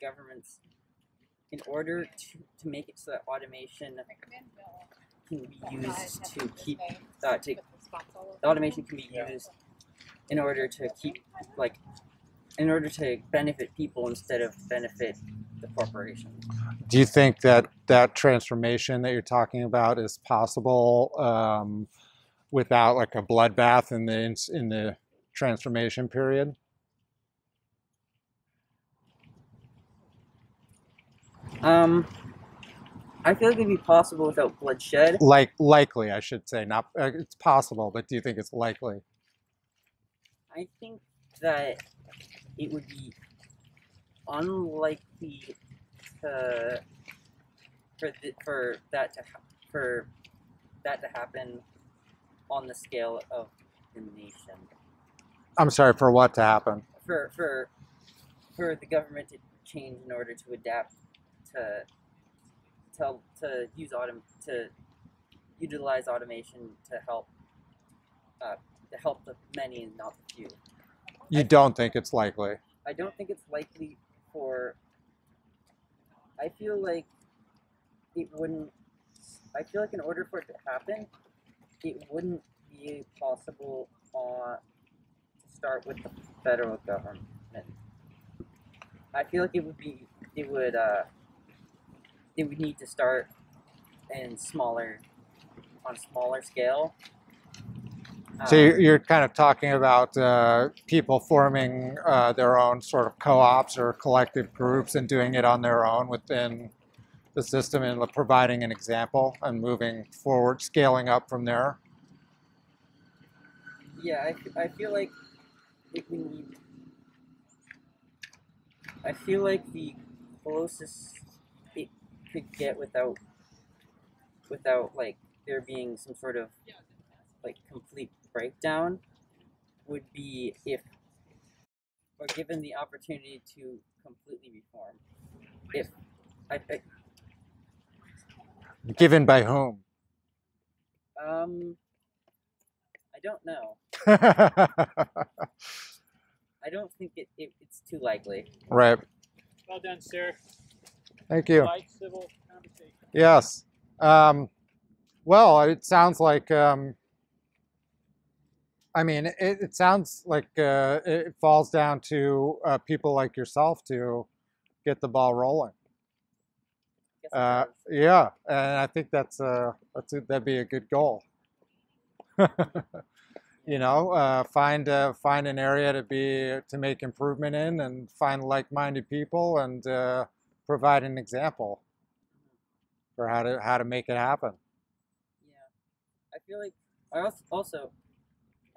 governments, in order to make it so that automation can be used to keep the automation can be used in order to keep in order to benefit people instead of benefit the corporation. Do you think that that transformation that you're talking about is possible without like a bloodbath in the transformation period? I feel like it'd be possible without bloodshed. Likely, I should say. Not it's possible, but do you think it's likely? I think that it would be unlikely for that to happen on the scale of the nation. I'm sorry, for what to happen? For the government to change in order to adapt to utilize automation to help the many and not the few. You don't think it's likely? I don't think it's likely I feel like it wouldn't. I feel like in order for it to happen, it wouldn't be possible to start with the federal government. I feel like it would need to start on a smaller scale. So you're kind of talking about people forming their own sort of co-ops or collective groups and doing it on their own within the system and providing an example and moving forward, scaling up from there. Yeah, I feel like if we need. I feel like the closest it could get without like there being some sort of like complete breakdown would be if we're given the opportunity to completely reform. If I Given by whom? I don't know. I don't think it's too likely. Right. Well done, sir. Thank you. Polite, civil conversation. Yes. Well, it sounds like, I mean, it sounds like it falls down to people like yourself to get the ball rolling. Yeah, and I think that'd be a good goal. You know, find an area to make improvement in, and find like-minded people, and provide an example for how to make it happen. Yeah, I feel like I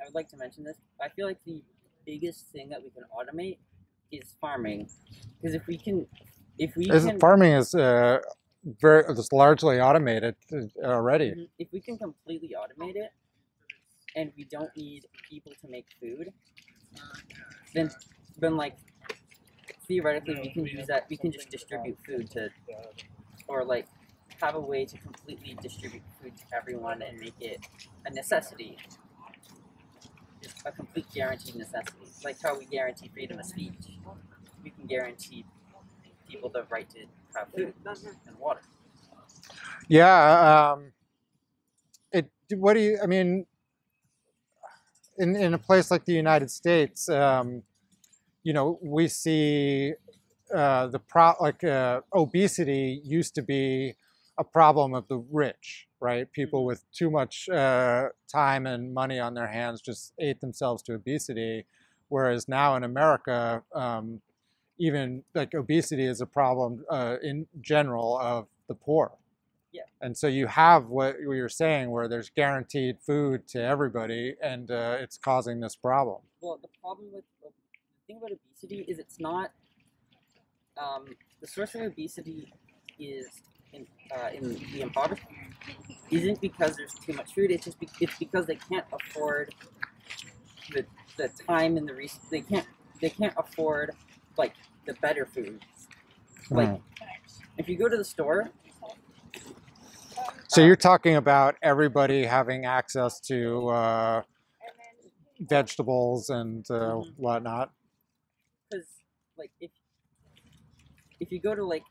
would like to mention this. I feel like the biggest thing that we can automate is farming, because farming is it's largely automated already. If we can completely automate it, and we don't need people to make food, then like theoretically we can use that. We can just distribute food or like have a way to completely distribute food to everyone and make it a necessity, just a complete guaranteed necessity. Like how we guarantee freedom of speech, we can guarantee people the right to have food and water. Yeah. What do you? I mean, in a place like the United States, you know, we see obesity used to be a problem of the rich, right? People with too much time and money on their hands just ate themselves to obesity, whereas now in America, even like obesity is a problem in general of the poor. Yeah. And so you have what you're saying, where there's guaranteed food to everybody, and it's causing this problem. Well, the thing about obesity is it's not. The source of obesity is in the impoverished. Isn't because there's too much food. It's because they can't afford the time and the they can't afford like the better foods. Like if you go to the store. So you're talking about everybody having access to vegetables and whatnot. Because, like, if you go to like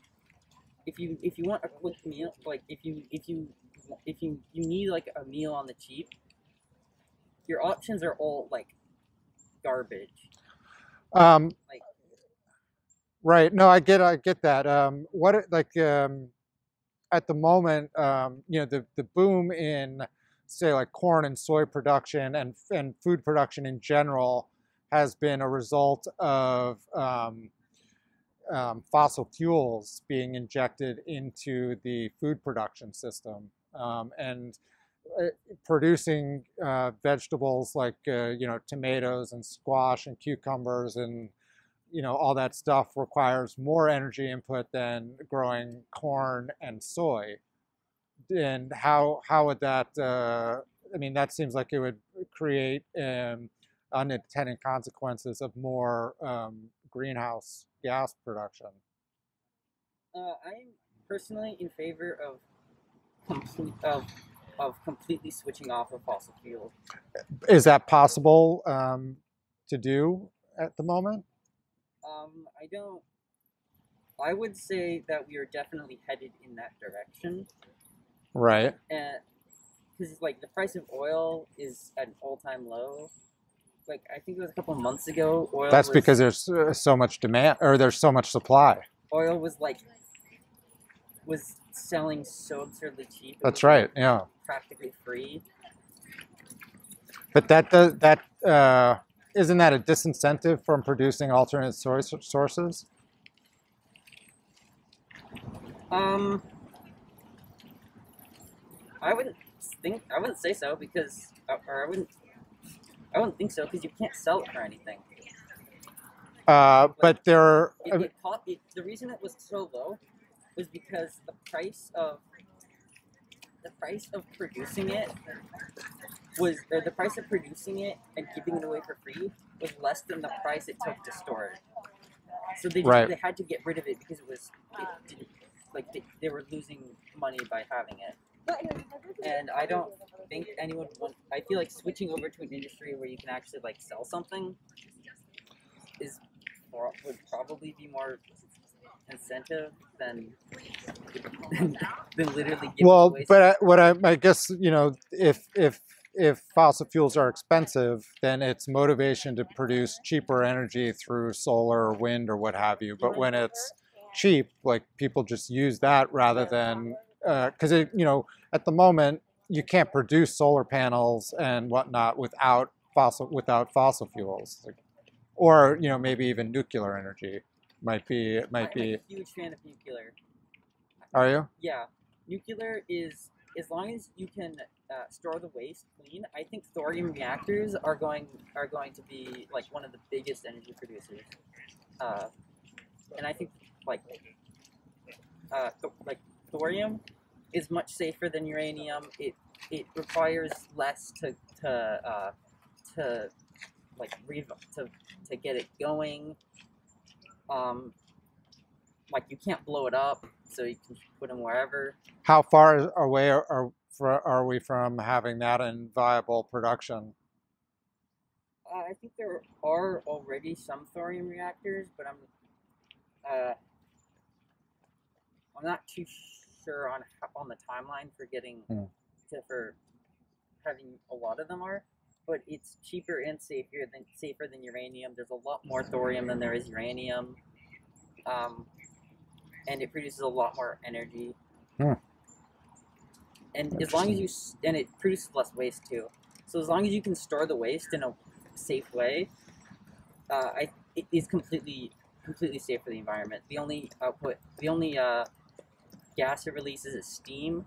if you want a quick meal, like if you need like a meal on the cheap, your options are all like garbage. Like Right. No, I get that. At the moment, the boom in, say, like corn and soy production and food production in general has been a result of fossil fuels being injected into the food production system, and producing vegetables like tomatoes and squash and cucumbers and all that stuff requires more energy input than growing corn and soy. And how would that? I mean, that seems like it would create unintended consequences of more greenhouse gas production. I'm personally in favor of completely switching off of fossil fuels. Is that possible to do at the moment? I don't. I would say that we are definitely headed in that direction. Right. And because like the price of oil is at an all-time low. Like I think it was a couple of months ago. That's because there's so much demand, or there's so much supply. Oil was selling so absurdly cheap. That's right. Yeah. Practically free. But isn't that a disincentive from producing alternate sources? I wouldn't say so because, or I wouldn't think so because you can't sell it for anything. But there, the reason it was so low was because the price of producing it and keeping it away for free was less than the price it took to store it. So they had to get rid of it because they were losing money by having it. And I don't think anyone would. I feel like switching over to an industry where you can actually like sell something would probably be more incentive than literally giving away. But I guess if fossil fuels are expensive, then it's motivation to produce cheaper energy through solar or wind or what have you. But when it's cheap, like people just use that rather than because at the moment you can't produce solar panels and whatnot without fossil fuels, or maybe even nuclear energy might be. I'm a huge fan of nuclear. Are you? Yeah, nuclear is, as long as you can store the waste clean. I think thorium reactors are going to be like one of the biggest energy producers, and I think like thorium is much safer than uranium. It requires less to get it going. Like you can't blow it up, so you can put them wherever. How far away are we from having that in viable production? I think there are already some thorium reactors, but I'm not too sure on the timeline for getting for having a lot of them are. But it's cheaper and safer than uranium. There's a lot more thorium than there is uranium, and it produces a lot more energy. And as long as it produces less waste too. So as long as you can store the waste in a safe way, it is completely safe for the environment. The only gas it releases is steam.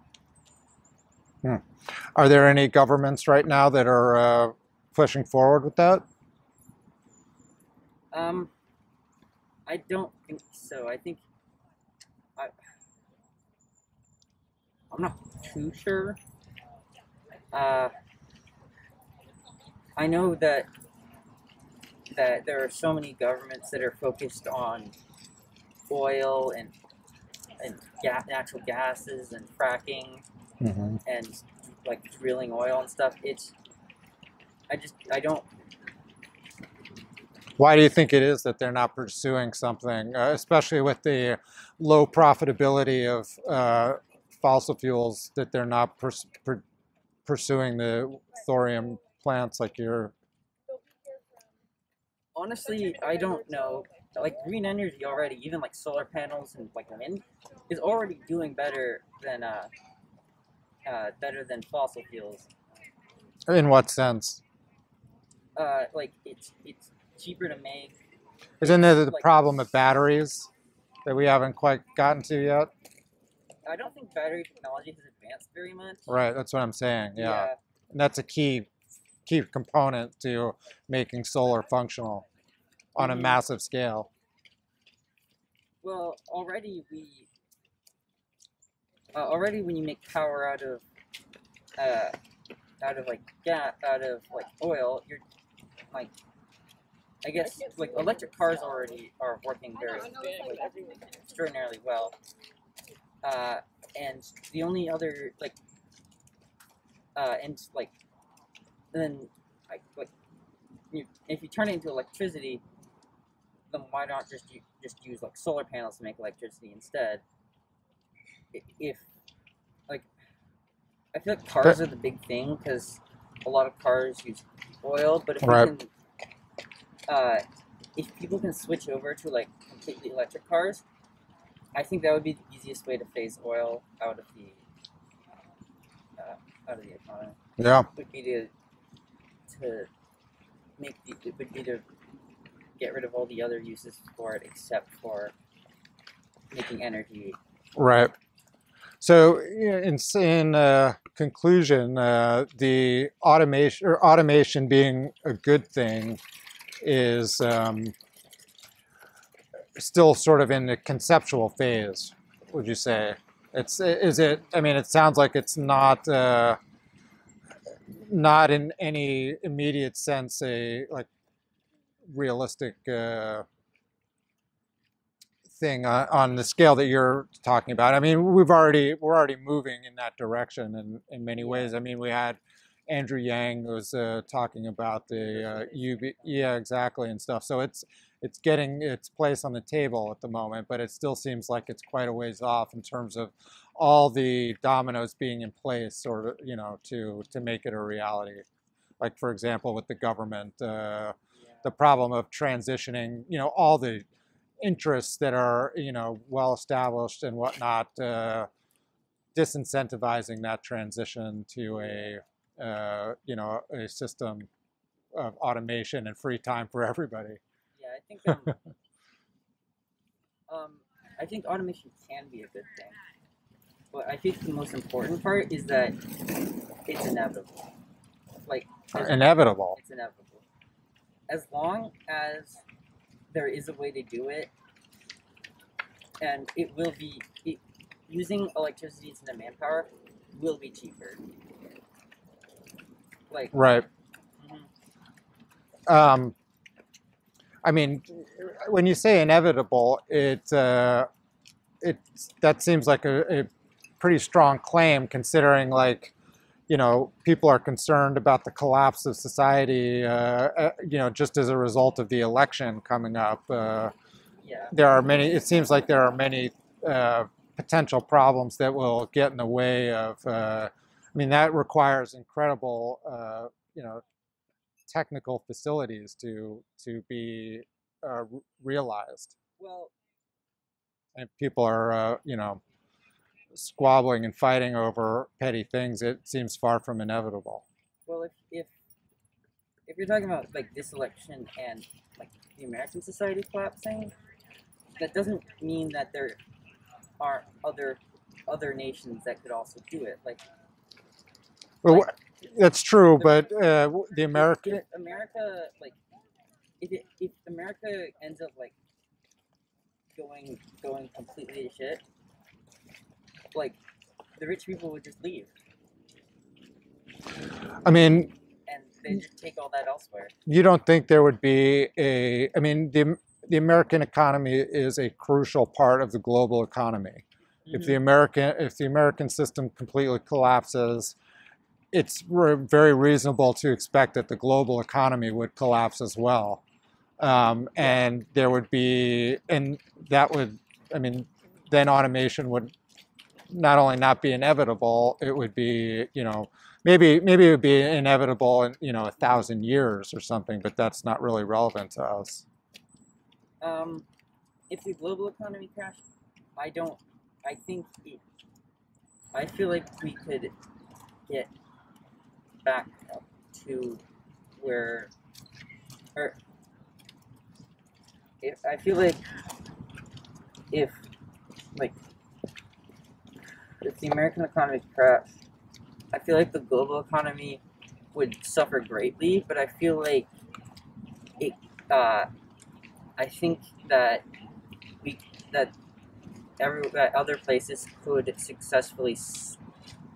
Are there any governments right now that are pushing forward with that? I don't think so. I think I'm not too sure. I know that there are so many governments that are focused on oil and natural gases and fracking and like drilling oil and stuff. Why do you think it is that they're not pursuing something, especially with the low profitability of fossil fuels, that they're not pursuing the thorium plants like you're? Honestly, I don't know. Like green energy already, even like solar panels and like wind, is already doing better than fossil fuels. In what sense? Like it's cheaper to make. Isn't there the like, problem of batteries that we haven't quite gotten to yet? I don't think battery technology has advanced very much. Right, that's what I'm saying. Yeah, and that's a key component to making solar functional on a massive scale. Well, already when you make power out of like oil, you're like, I guess like electric cars already are working very extraordinarily well. And the only other and like then if you turn it into electricity, then why not just use like solar panels to make electricity instead? If like I feel like cars are the big thing because a lot of cars use oil, but if people can switch over to like completely electric cars, I think that would be the easiest way to phase oil out of the economy. Yeah, Would be to get rid of all the other uses for it except for making energy. right. So, in conclusion, the automation being a good thing is still sort of in the conceptual phase. Would you say? Is it? I mean, it sounds like it's not in any immediate sense a like realistic thing on the scale that you're talking about. I mean, we're already moving in that direction in many ways. I mean, we had Andrew Yang was talking about the UV, yeah, exactly, and stuff. So it's getting its place on the table at the moment, but it still seems like it's quite a ways off in terms of all the dominoes being in place, sort of, to make it a reality. Like, for example, with the government, the problem of transitioning, all the interests that are, well established and whatnot, disincentivizing that transition to a system of automation and free time for everybody. Yeah, I think automation can be a good thing, but I think the most important part is that it's inevitable. Inevitable. It's inevitable. As long as there is a way to do it, and it will be using electricity instead of manpower will be cheaper. Right. Mm-hmm. I mean, when you say inevitable, that seems like a pretty strong claim, considering people are concerned about the collapse of society, just as a result of the election coming up. It seems like there are many potential problems that will get in the way of, that requires incredible, technical facilities to be realized. Well, and people are, squabbling and fighting over petty things. It seems far from inevitable. Well, if you're talking about this election and the American society collapsing, that doesn't mean that there aren't other nations that could also do it. That's true, but the American if America if America ends up going completely to shit, the rich people would just leave. I mean, and they just take all that elsewhere. You don't think there would be the American economy is a crucial part of the global economy. Mm-hmm. If the American system completely collapses, it's very reasonable to expect that the global economy would collapse as well. And there would be, and that would, I mean, then automation would not only not be inevitable, it would be, maybe it would be inevitable in 1,000 years or something, but that's not really relevant to us. If the global economy crashed, I don't. I think I feel like we could get back up to where, or if I feel like if like if the American economy crashed, I feel like the global economy would suffer greatly. But I feel like it. I think that that that other places could successfully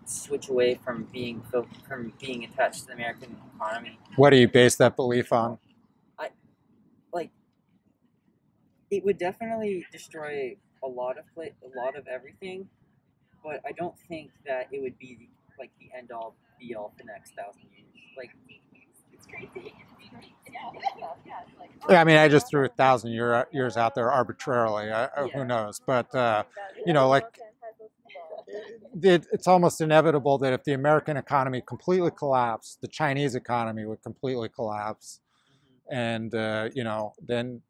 switch away from being attached to the American economy. What do you base that belief on? Like it would definitely destroy a lot of everything, but I don't think that it would be like the end all be all for the next 1,000 years. Like it's crazy. Yeah, I mean, I just threw 1,000 years out there arbitrarily. Who knows? But like it's almost inevitable that if the American economy completely collapsed, the Chinese economy would completely collapse, and then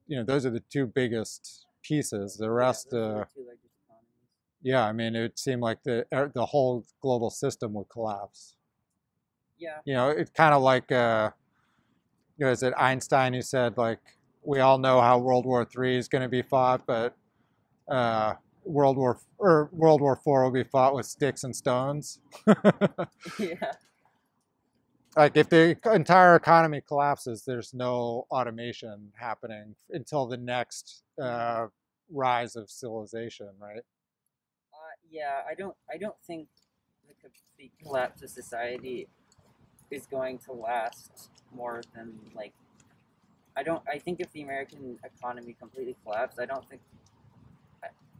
those are the two biggest pieces. The rest, yeah, I mean, it would seem like the whole global system would collapse. Yeah. It's kind of like. Is it Einstein who said, like, we all know how World War III is going to be fought, but World War IV will be fought with sticks and stones? Yeah. Like, if the entire economy collapses, there's no automation happening until the next rise of civilization, right? Yeah, I don't think the complete collapse of society is going to last more than like I think if the American economy completely collapsed, I don't think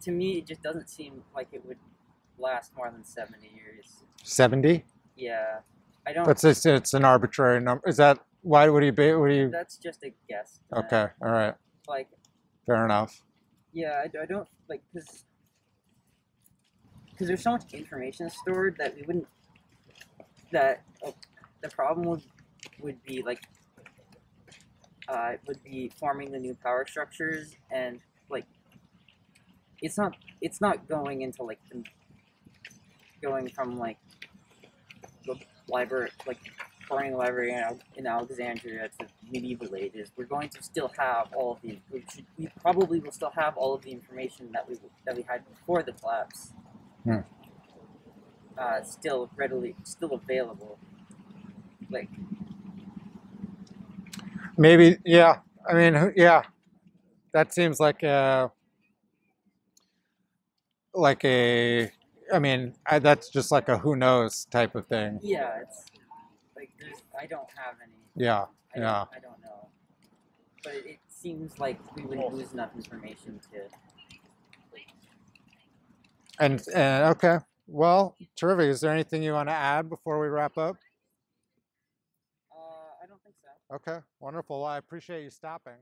to me it just doesn't seem like it would last more than 70 years. 70? Yeah. I don't It's an arbitrary number. Is that why would you That's just a guess. Okay, all right. Like fair enough. Yeah, I don't like because there's so much information stored that we wouldn't the problem would be like would be forming the new power structures, and like it's not going into like going from like the library, like forming a library in Alexandria to medieval ages. We're going to still have all of the we probably will still have all of the information that we had before the collapse. Still available. Like maybe, yeah. I mean, yeah. That seems like a I mean, that's just like a who knows type of thing. Yeah, it's like I don't have any. Yeah, I don't know, but it seems like we would lose enough information to. And okay, well, terrific. Is there anything you want to add before we wrap up? I don't think so. Okay, wonderful. Well, I appreciate you stopping.